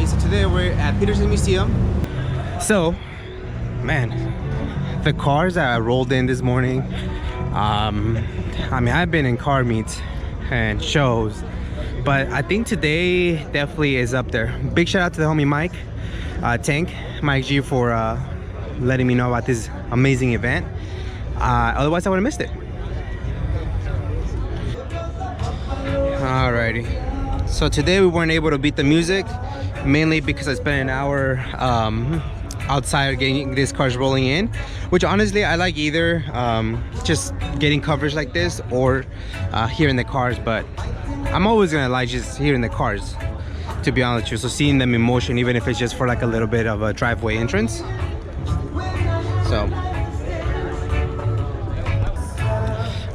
So today we're at Peterson Museum. So, man, the cars that I rolled in this morning, I mean, I've been in car meets and shows, but I think today definitely is up there. Big shout out to the homie Mike Mike G, for letting me know about this amazing event. Otherwise I would have missed it. Alrighty, so today we weren't able to beat the music, mainly because I spent an hour outside getting these cars rolling in, which honestly I like either, just getting coverage like this or hearing the cars, but I'm always gonna like just hearing the cars, to be honest with you. So seeing them in motion, even if it's just for like a little bit of a driveway entrance. So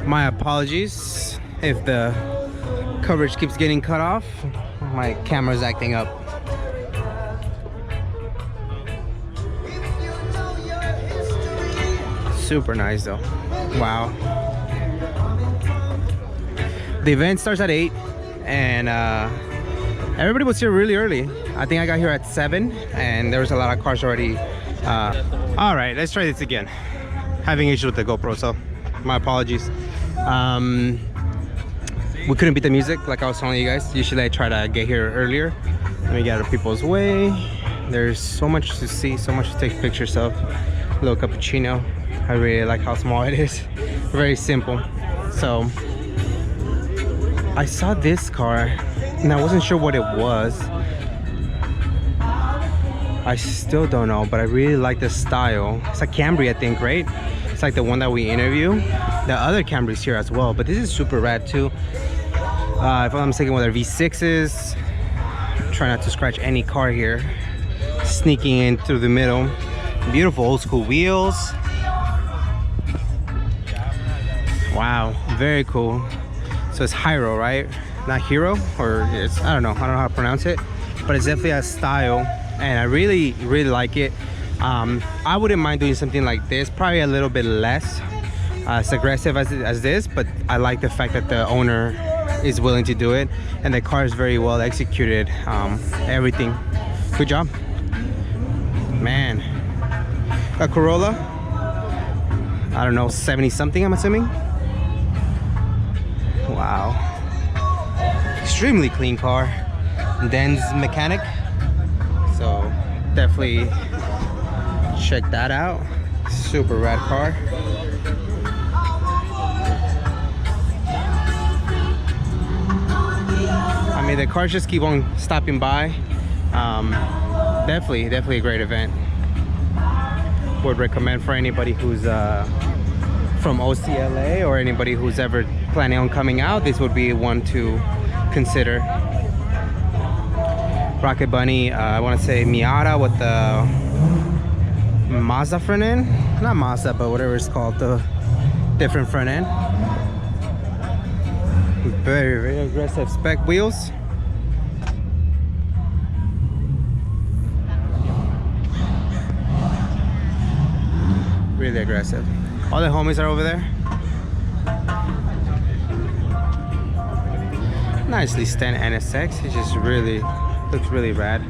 my apologies if the coverage keeps getting cut off. My camera's acting up. Super nice though. Wow. The event starts at 8 and everybody was here really early. I think I got here at 7 and there was a lot of cars already. All right, let's try this again. Having issues with the GoPro, so my apologies. We couldn't beat the music like I was telling you guys. Usually I try to get here earlier. Let me get out of people's way. There's so much to see, so much to take pictures of. Little cappuccino. I really like how small it is. Very simple. So I saw this car and I wasn't sure what it was. I still don't know, but I really like the style. It's a Camry, I think, right? It's like the one that we interview. The other Camry's here as well, but this is super rad too. If I'm not mistaken, with our V6s. Try not to scratch any car here. Sneaking in through the middle. Beautiful old school wheels. Wow, very cool. So it's Hiro, right? Not Hero, or it's, I don't know how to pronounce it, but it's definitely a style and I really like it. I wouldn't mind doing something like this, probably a little bit less as aggressive as this, but I like the fact that the owner is willing to do it and the car is very well executed. Everything, good job, man. A Corolla, I don't know, 70 something, I'm assuming. Wow, extremely clean car. Den's mechanic, so definitely check that out. Super rad car. I mean, the cars just keep on stopping by. Definitely a great event. Would recommend for anybody who's from OCLA or anybody who's ever planning on coming out. This would be one to consider. Rocket Bunny, I want to say Miata with the Mazda front end. Not Mazda, but whatever it's called, the different front end. Very aggressive spec wheels. Really aggressive. All the homies are over there. Nicely stamped NSX. It just really looks really rad.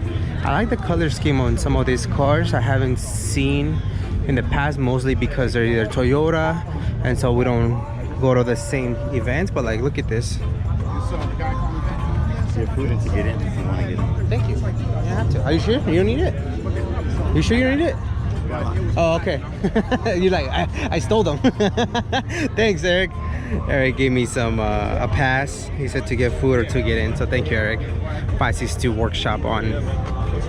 I like the color scheme on some of these cars. I haven't seen in the past, mostly because they're either Toyota, and so we don't go to the same events. But like, look at this. You're prudent to get in if you want to get in. Thank you. You have to. Are you sure? You don't need it? You sure you don't need it? Oh, okay. You're like, I stole them. Thanks, Eric. Eric gave me some a pass. He said to get food or to get in. So thank you, Eric. 562 Workshop on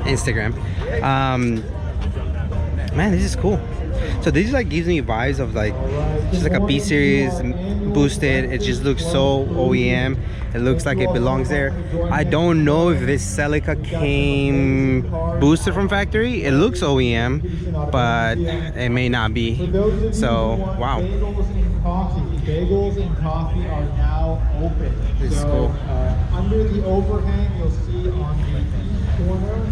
Instagram. Man, this is cool. So this like gives me vibes of like just like a B series boosted. It just looks so OEM. It looks like it belongs there. I don't know if this Celica came boosted from factory. It looks OEM, but it may not be. So wow. Bagels and coffee are now open. This is cool. Under the overhang, you'll see on the east corner.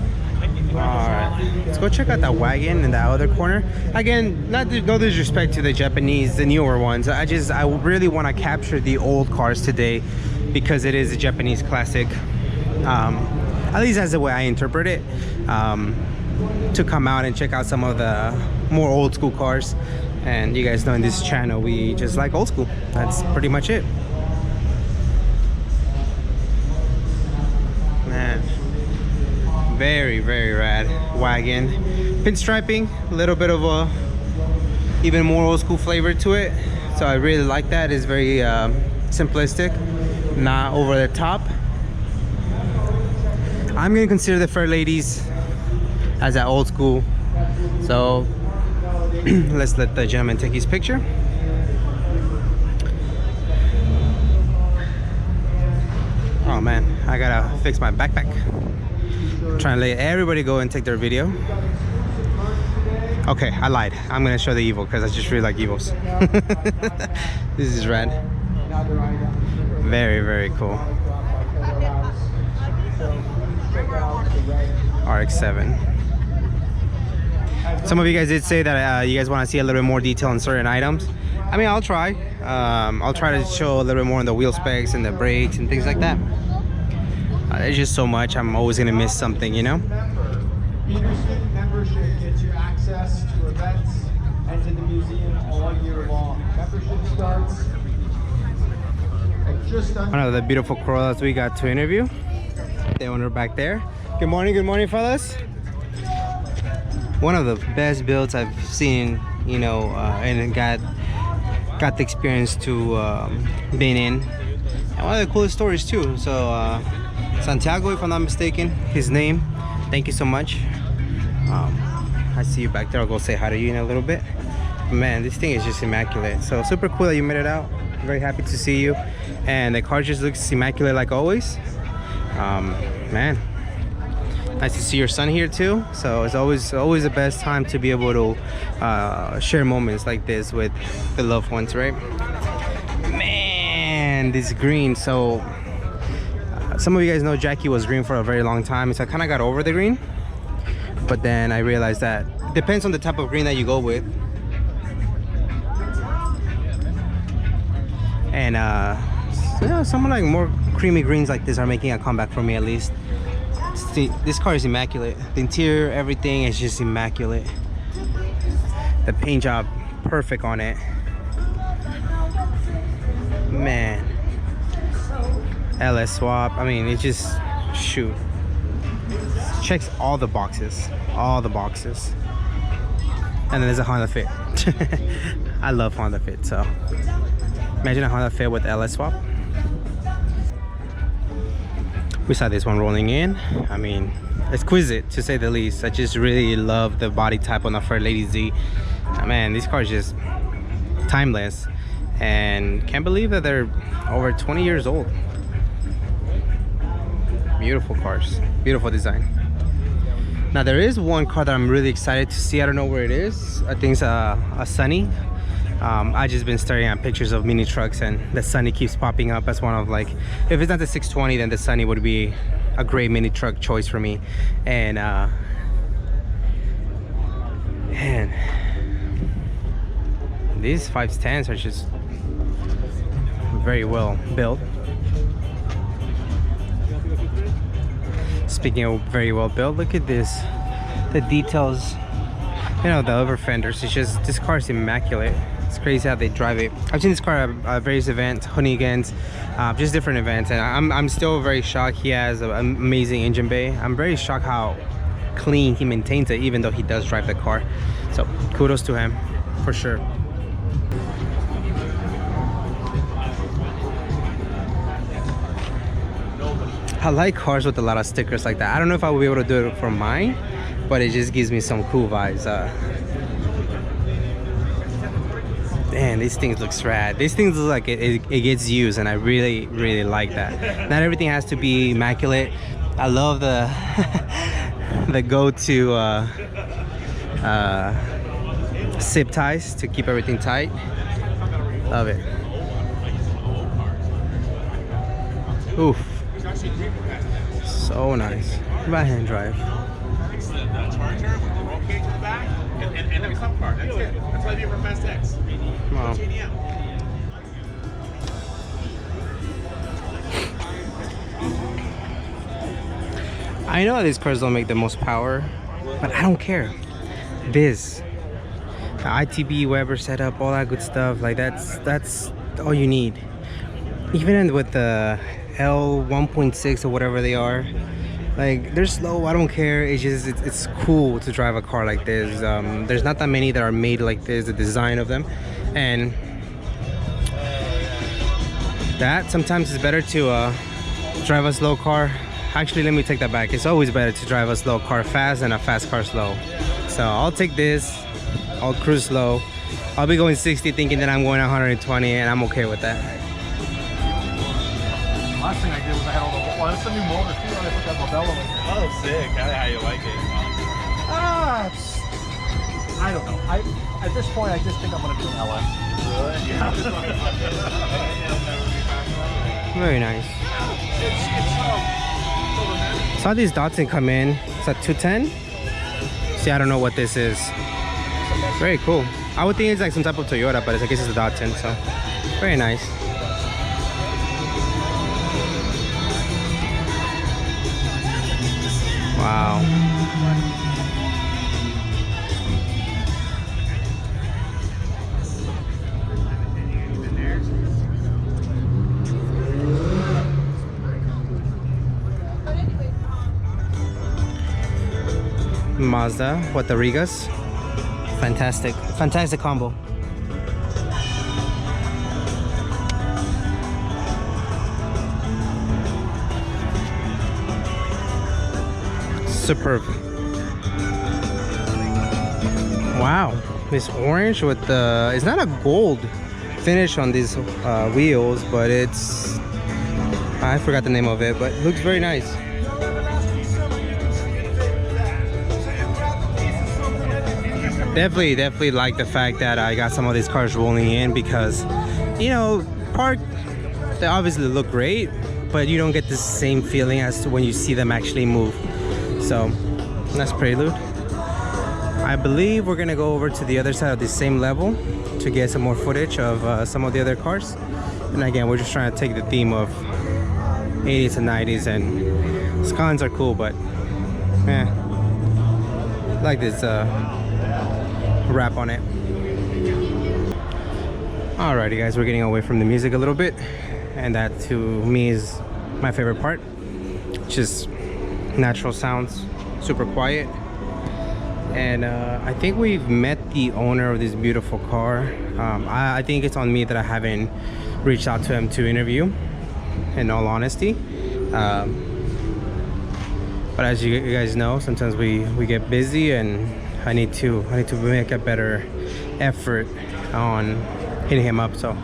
Alright, let's go check out that wagon in that other corner. Again, no disrespect to the Japanese, the newer ones. I really want to capture the old cars today because it is a Japanese classic. At least that's the way I interpret it. To come out and check out some of the more old school cars. And you guys know in this channel we just like old school. That's pretty much it. Man, very rad wagon. Pinstriping, a little bit of a even more old school flavor to it, so I really like that. It's very simplistic, not over the top. I'm gonna consider the Fair Ladies as that old school, so let's let the gentleman take his picture. Oh man, I gotta fix my backpack. Trying to let everybody go and take their video. Okay, I lied. I'm gonna show the Evo because I just really like Evos. This is rad. Very cool. RX-7. Some of you guys did say that you guys want to see a little bit more detail on certain items. I mean, I'll try. I'll try to show a little bit more on the wheel specs and the brakes and things like that. There's just so much. I'm always gonna miss something, you know. Peterson membership gets you access to events and to the museum all year long. Membership starts at just under... One of the beautiful Corollas we got to interview. The owner back there. Good morning, fellas. One of the best builds I've seen, you know, and got the experience to being in. And one of the coolest stories too. So Santiago, if I'm not mistaken, his name. Thank you so much. I see you back there. I'll go say hi to you in a little bit. But man, this thing is just immaculate. So super cool that you made it out. Very happy to see you. And the car just looks immaculate like always. Man, nice to see your son here too. So it's always the best time to be able to share moments like this with the loved ones, right? Man, this green. So some of you guys know Jackie was green for a very long time, so I kind of got over the green. But then I realized that it depends on the type of green that you go with. And yeah, some like more creamy greens like this are making a comeback for me, at least. See, this car is immaculate. The interior, everything is just immaculate. The paint job, perfect on it. Man. LS swap, I mean, it just, shoot, checks all the boxes. And then there's a Honda Fit. I love Honda Fit, so imagine a Honda Fit with LS swap. We saw this one rolling in. I mean, exquisite to say the least. I just really love the body type on the Fair Lady Z. Man, these cars just timeless, and can't believe that they're over 20 years old. Beautiful cars, beautiful design. Now there is one car that I'm really excited to see. I don't know where it is. I think it's a Sunny. I just been staring at pictures of mini trucks, and the Sunny keeps popping up as one of, like, if it's not the 620, then the Sunny would be a great mini truck choice for me. And man, these 510s are just very well built. Speaking of very well built, look at this, the details, you know, the over fenders. It's just, this car is immaculate. It's crazy how they drive it. I've seen this car at various events, Honigans, just different events, and I'm still very shocked. He has an amazing engine bay. I'm very shocked how clean he maintains it, even though he does drive the car. So kudos to him for sure. I like cars with a lot of stickers like that. I don't know if I will be able to do it for mine, but it just gives me some cool vibes. Man, these things looks rad. These things look like it gets used, and I really like that. Not everything has to be immaculate. I love the the go-to zip ties to keep everything tight. Love it. Oof. So nice. Right hand drive. And the club car, that's it. That's why they for Fast X. Wow. JDM. I know these cars don't make the most power, but I don't care. This, the ITB Weber setup, all that good stuff, like that's all you need. Even with the L 1.6 or whatever they are, like they're slow, I don't care. It's just it's cool to drive a car like this. There's not that many that are made like this, the design of them, and that sometimes it's better to drive a slow car. Actually, let me take that back. It's always better to drive a slow car fast than a fast car slow. So I'll take this, I'll cruise slow. I'll be going 60 thinking that I'm going 120, and I'm okay with that. Last thing I did was I had all the, well, that's the new motor too, and I put that Modelo in there. Oh, sick. How you like it? I don't know. At this point, I just think I'm gonna do an LS. Really? Yeah. Very nice. Saw these Datsun come in. It's at 210. See, I don't know what this is. Very cool. I would think it's like some type of Toyota, but I guess it's a Datsun, so very nice. Wow. Mazda, what the Rigas? Fantastic, fantastic combo. Superb. Wow, this orange with the, it's not a gold finish on these wheels, but it's, I forgot the name of it, but it looks very nice. Definitely like the fact that I got some of these cars rolling in, because, you know, parked, they obviously look great, but you don't get the same feeling as to when you see them actually move. So that's Prelude. I believe we're gonna go over to the other side of the same level to get some more footage of some of the other cars. And again, we're just trying to take the theme of 80s and 90s, and Scans are cool, but I like this wrap on it. Alrighty guys, we're getting away from the music a little bit, and that to me is my favorite part. Just natural sounds, super quiet. And I think we've met the owner of this beautiful car. I think it's on me that I haven't reached out to him to interview, in all honesty. But as you guys know, sometimes we get busy, and I need to make a better effort on hitting him up. So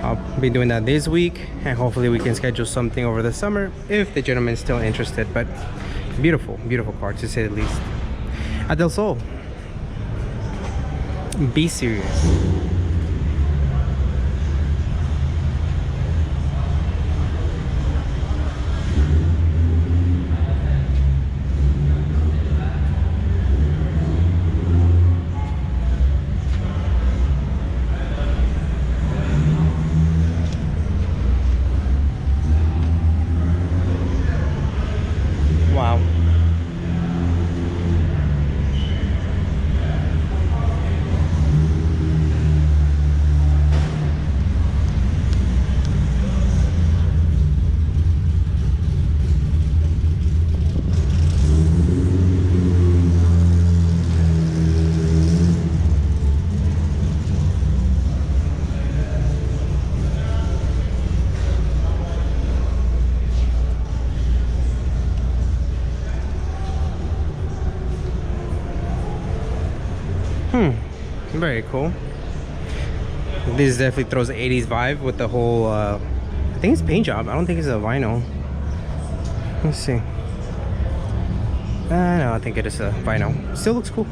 I'll be doing that this week, and hopefully we can schedule something over the summer if the gentleman's still interested. But beautiful car, to say the least. At Del Sol, be serious. Wow. Very cool. This definitely throws an 80s vibe with the whole I think it's paint job. I don't think it's a vinyl. Let's see. No, I think it is a vinyl. Still looks cool.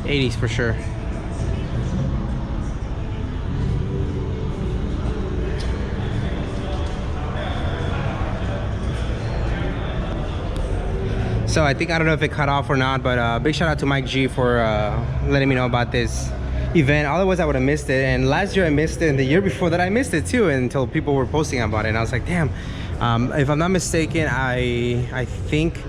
80s for sure. So I don't know if it cut off or not, but big shout out to Mike G for letting me know about this event. Otherwise I would have missed it, and last year I missed it, and the year before that I missed it too, until people were posting about it, and I was like, damn, If I'm not mistaken, I think,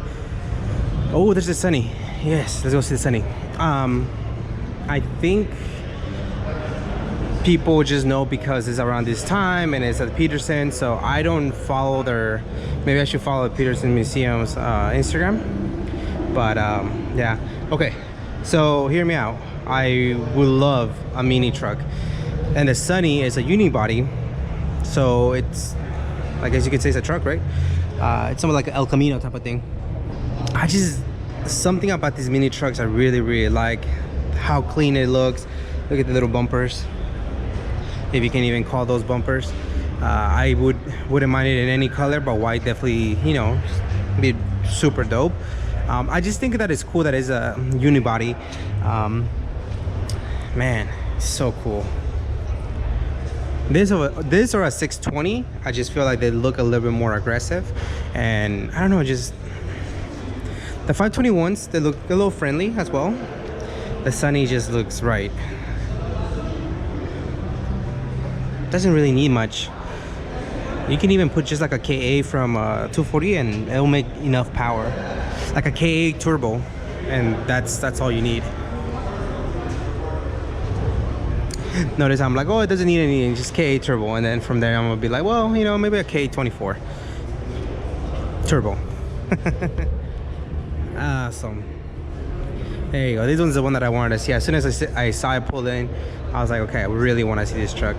oh, there's the Sunny. Yes, let's go see the Sunny. I think people just know because it's around this time and it's at Peterson, so I don't follow their, maybe I should follow the Peterson Museum's Instagram, but yeah. Okay, so hear me out. I would love a mini truck, and the Sunny is a unibody, so it's, I guess you could say it's a truck, right? It's something like an El Camino type of thing. Something about these mini trucks I really like. How clean it looks. Look at the little bumpers, if you can even call those bumpers. I wouldn't mind it in any color, but white definitely, you know, be super dope. I just think that it's cool that it's a unibody. Man, so cool. This or a 620, I just feel like they look a little bit more aggressive, and I don't know, just the 521s, they look a little friendly as well. The Sunny just looks right. Doesn't really need much. You can even put just like a KA from 240 and it'll make enough power, like a KA turbo, and that's all you need. Notice I'm like, oh, it doesn't need any, just KA turbo, and then from there I'm gonna be like, well, you know, maybe a K24 turbo. Awesome. There you go. This one's the one that I wanted to see. As soon as I saw it pulled in, I was like, okay, I really want to see this truck.